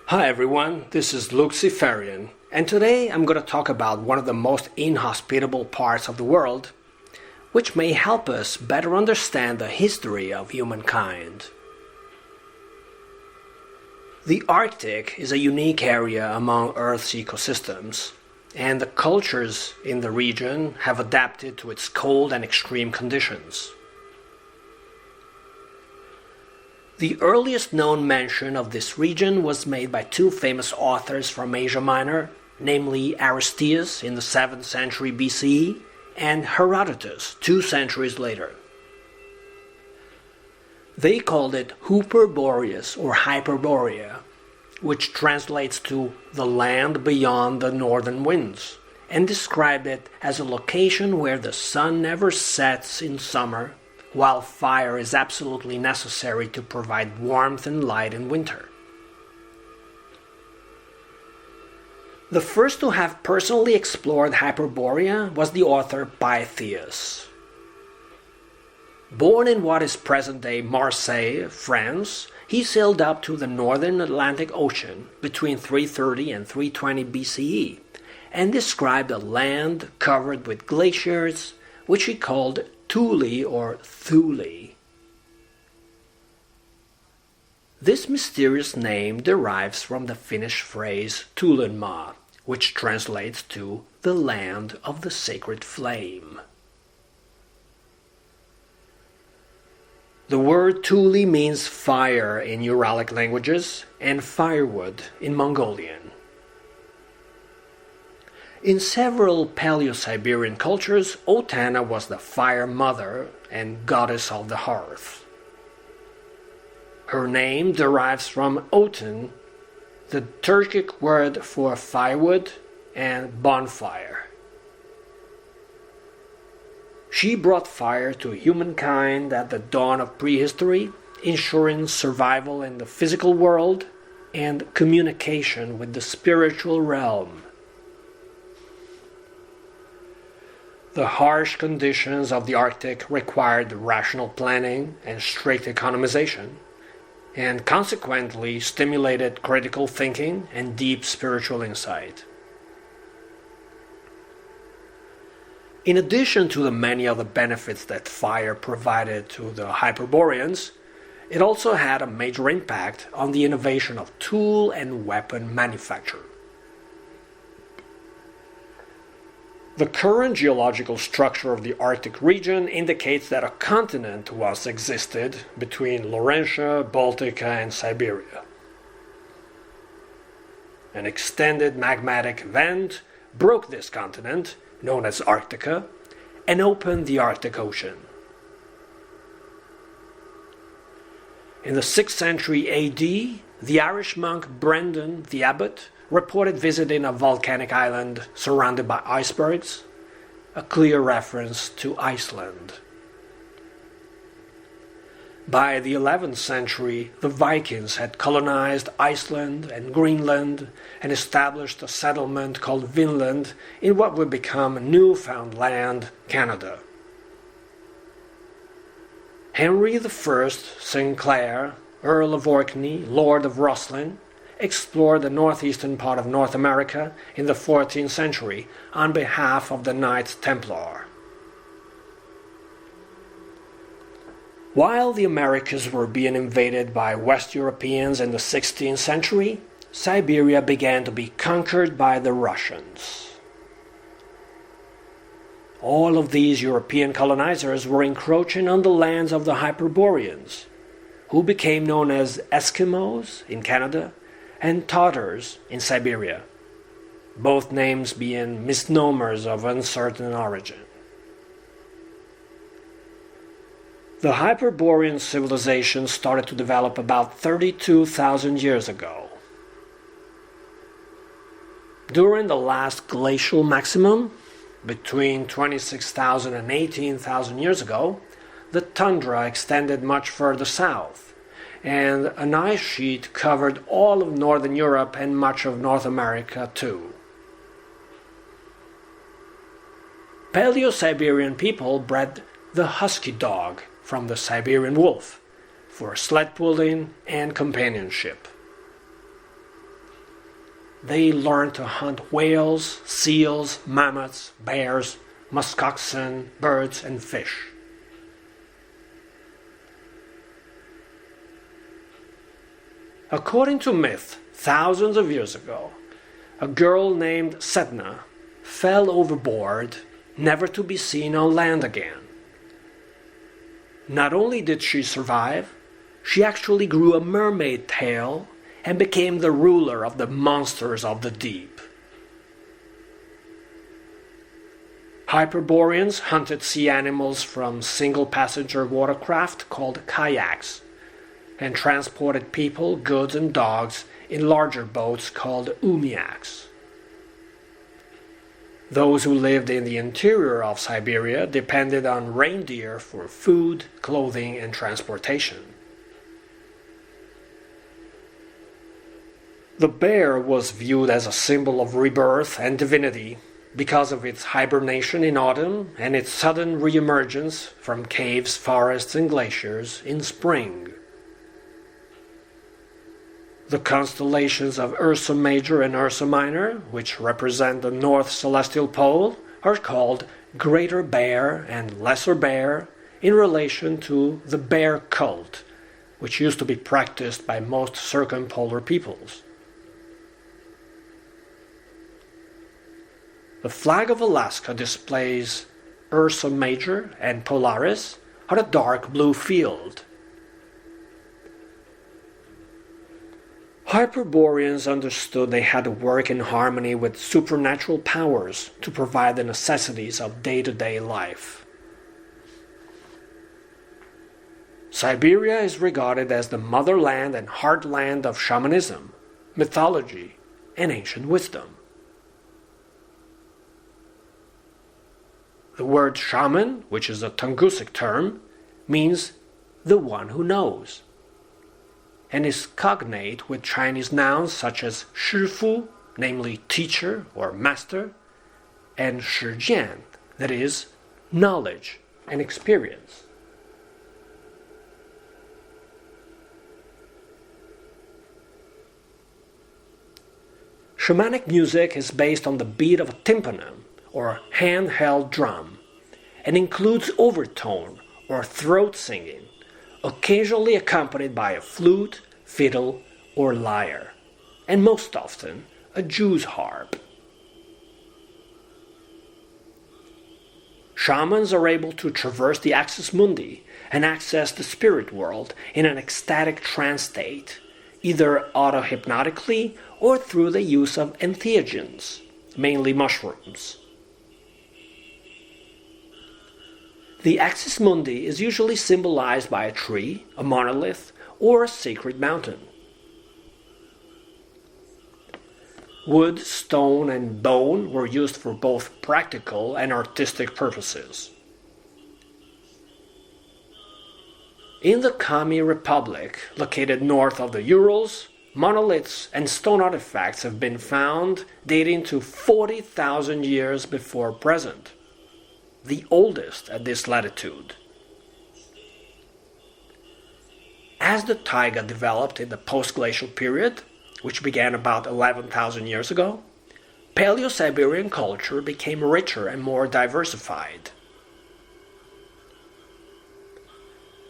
Hi everyone, this is Luciferian, and today I'm going to talk about one of the most inhospitable parts of the world, which may help us better understand the history of humankind. The Arctic is a unique area among Earth's ecosystems, and the cultures in the region have adapted to its cold and extreme conditions. The earliest known mention of this region was made by two famous authors from Asia Minor, namely Aristeas in the 7th century BCE and Herodotus 2 centuries later. They called it Hyperboreas or Hyperborea, which translates to the land beyond the northern winds, and described it as a location where the sun never sets in summer, while fire is absolutely necessary to provide warmth and light in winter. The first to have personally explored Hyperborea was the author Pytheas. Born in what is present-day Marseille, France, he sailed up to the northern Atlantic Ocean between 330 and 320 BCE and described a land covered with glaciers, which he called Tuli or Thule. This mysterious name derives from the Finnish phrase Tulenmaa, which translates to the land of the sacred flame. The word Tuli means fire in Uralic languages and firewood in Mongolian. In several Paleo-Siberian cultures, Ot'ana was the fire mother and goddess of the hearth. Her name derives from otin, the Turkic word for firewood and bonfire. She brought fire to humankind at the dawn of prehistory, ensuring survival in the physical world and communication with the spiritual realm. The harsh conditions of the Arctic required rational planning and strict economization, and consequently stimulated critical thinking and deep spiritual insight. In addition to the many other benefits that fire provided to the Hyperboreans, it also had a major impact on the innovation of tool and weapon manufacture. The current geological structure of the Arctic region indicates that a continent once existed between Laurentia, Baltica, and Siberia. An extended magmatic vent broke this continent, known as Arctica, and opened the Arctic Ocean. In the 6th century AD, the Irish monk Brendan the Abbot reported visiting a volcanic island surrounded by icebergs, a clear reference to Iceland. By the 11th century, the Vikings had colonized Iceland and Greenland and established a settlement called Vinland in what would become Newfoundland, Canada. Henry I Sinclair, Earl of Orkney, Lord of Rosslyn, explored the northeastern part of North America in the 14th century on behalf of the Knights Templar. While the Americas were being invaded by West Europeans in the 16th century, Siberia began to be conquered by the Russians. All of these European colonizers were encroaching on the lands of the Hyperboreans, who became known as Eskimos in Canada and Tatars in Siberia, both names being misnomers of uncertain origin. The Hyperborean civilization started to develop about 32,000 years ago. During the last glacial maximum, between 26,000 and 18,000 years ago, the tundra extended much further south, and an ice sheet covered all of northern Europe and much of North America too. Paleo-Siberian people bred the husky dog from the Siberian wolf for sled pulling and companionship. They learned to hunt whales, seals, mammoths, bears, musk oxen, birds, and fish. According to myth, thousands of years ago, a girl named Sedna fell overboard, never to be seen on land again. Not only did she survive, she actually grew a mermaid tail and became the ruler of the monsters of the deep. Hyperboreans hunted sea animals from single-passenger watercraft called kayaks, and transported people, goods, and dogs in larger boats called umiaks. Those who lived in the interior of Siberia depended on reindeer for food, clothing, and transportation. The bear was viewed as a symbol of rebirth and divinity because of its hibernation in autumn and its sudden reemergence from caves, forests, and glaciers in spring. The constellations of Ursa Major and Ursa Minor, which represent the North Celestial Pole, are called Greater Bear and Lesser Bear in relation to the bear cult, which used to be practiced by most circumpolar peoples. The flag of Alaska displays Ursa Major and Polaris on a dark blue field. Hyperboreans understood they had to work in harmony with supernatural powers to provide the necessities of day-to-day life. Siberia is regarded as the motherland and heartland of shamanism, mythology, and ancient wisdom. The word shaman, which is a Tungusic term, means the one who knows, and is cognate with Chinese nouns such as shifu, namely teacher or master, and shijian, that is, knowledge and experience. Shamanic music is based on the beat of a tympanum, or hand-held drum, and includes overtone or throat singing, occasionally accompanied by a flute, fiddle, or lyre, and most often a Jew's harp. Shamans are able to traverse the axis mundi and access the spirit world in an ecstatic trance state, either auto-hypnotically or through the use of entheogens, mainly mushrooms. The axis mundi is usually symbolized by a tree, a monolith, or a sacred mountain. Wood, stone, and bone were used for both practical and artistic purposes. In the Komi Republic, located north of the Urals, monoliths and stone artifacts have been found dating to 40,000 years before present, the oldest at this latitude. As the taiga developed in the post-glacial period, which began about 11,000 years ago, Paleo-Siberian culture became richer and more diversified.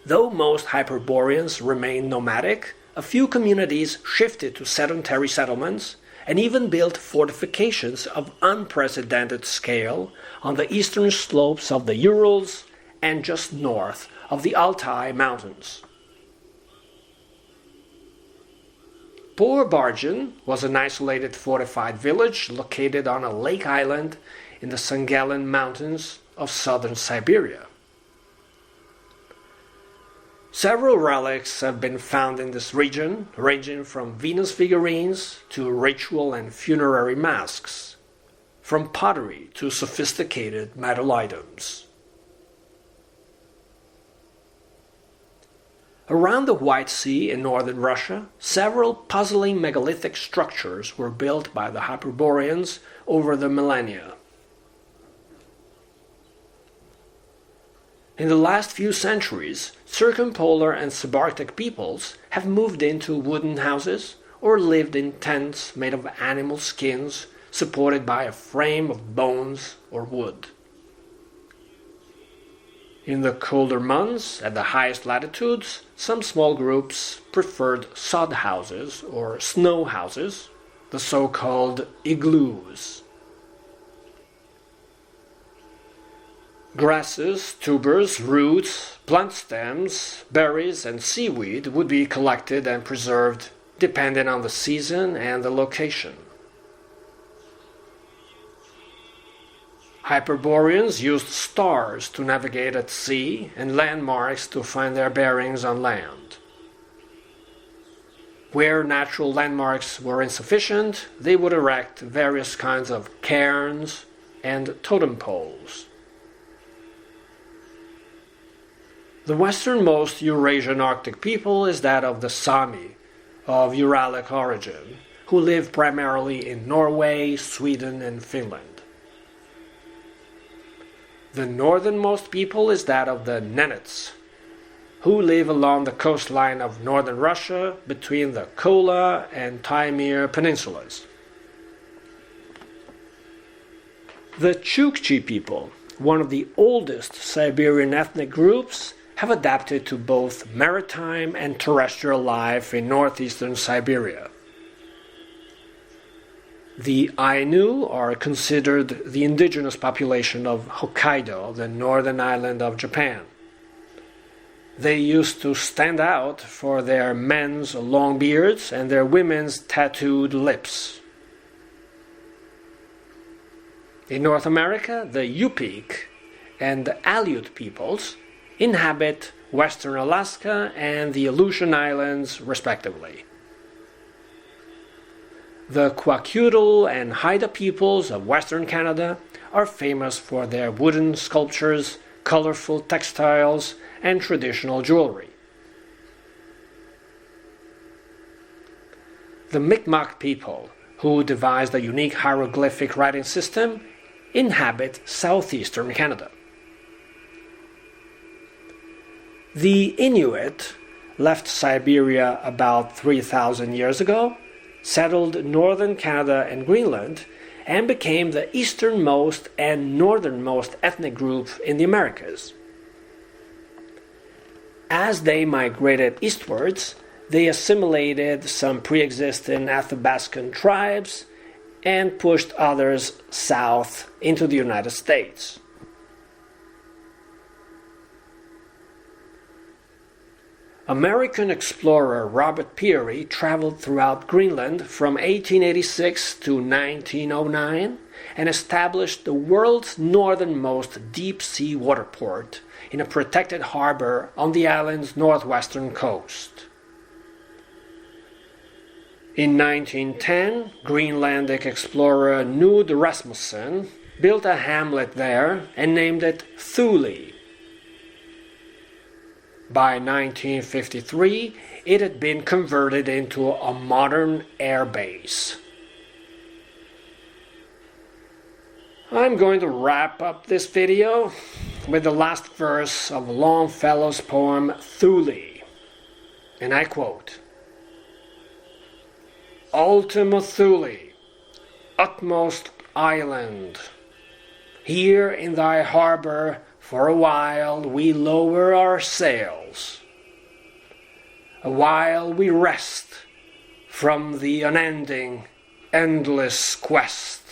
Though most Hyperboreans remained nomadic, a few communities shifted to sedentary settlements and even built fortifications of unprecedented scale on the eastern slopes of the Urals and just north of the Altai Mountains. Pourbargen was an isolated fortified village located on a lake island in the Sungelen Mountains of southern Siberia. Several relics have been found in this region, ranging from Venus figurines to ritual and funerary masks, from pottery to sophisticated metal items. Around the White Sea in northern Russia, several puzzling megalithic structures were built by the Hyperboreans over the millennia. In the last few centuries, circumpolar and subarctic peoples have moved into wooden houses or lived in tents made of animal skins supported by a frame of bones or wood. In the colder months, at the highest latitudes, some small groups preferred sod houses or snow houses, the so-called igloos. Grasses, tubers, roots, plant stems, berries, and seaweed would be collected and preserved depending on the season and the location. Hyperboreans used stars to navigate at sea and landmarks to find their bearings on land. Where natural landmarks were insufficient, they would erect various kinds of cairns and totem poles. The westernmost Eurasian Arctic people is that of the Sami, of Uralic origin, who live primarily in Norway, Sweden, and Finland. The northernmost people is that of the Nenets, who live along the coastline of northern Russia between the Kola and Taimyr peninsulas. The Chukchi people, one of the oldest Siberian ethnic groups, have adapted to both maritime and terrestrial life in northeastern Siberia. The Ainu are considered the indigenous population of Hokkaido, the northern island of Japan. They used to stand out for their men's long beards and their women's tattooed lips. In North America, the Yupik and the Aleut peoples inhabit western Alaska and the Aleutian Islands, respectively. The Kwakiutl and Haida peoples of western Canada are famous for their wooden sculptures, colorful textiles, and traditional jewelry. The Mi'kmaq people, who devised a unique hieroglyphic writing system, inhabit southeastern Canada. The Inuit left Siberia about 3,000 years ago, settled northern Canada and Greenland, and became the easternmost and northernmost ethnic group in the Americas. As they migrated eastwards, they assimilated some pre-existing Athabascan tribes and pushed others south into the United States. American explorer Robert Peary traveled throughout Greenland from 1886 to 1909 and established the world's northernmost deep-sea waterport in a protected harbor on the island's northwestern coast. In 1910, Greenlandic explorer Knud Rasmussen built a hamlet there and named it Thule. By 1953, it had been converted into a modern air base. I'm going to wrap up this video with the last verse of Longfellow's poem Thule, and I quote, "Ultima Thule, utmost island, here in thy harbor for a while we lower our sails, a while we rest from the unending, endless quest.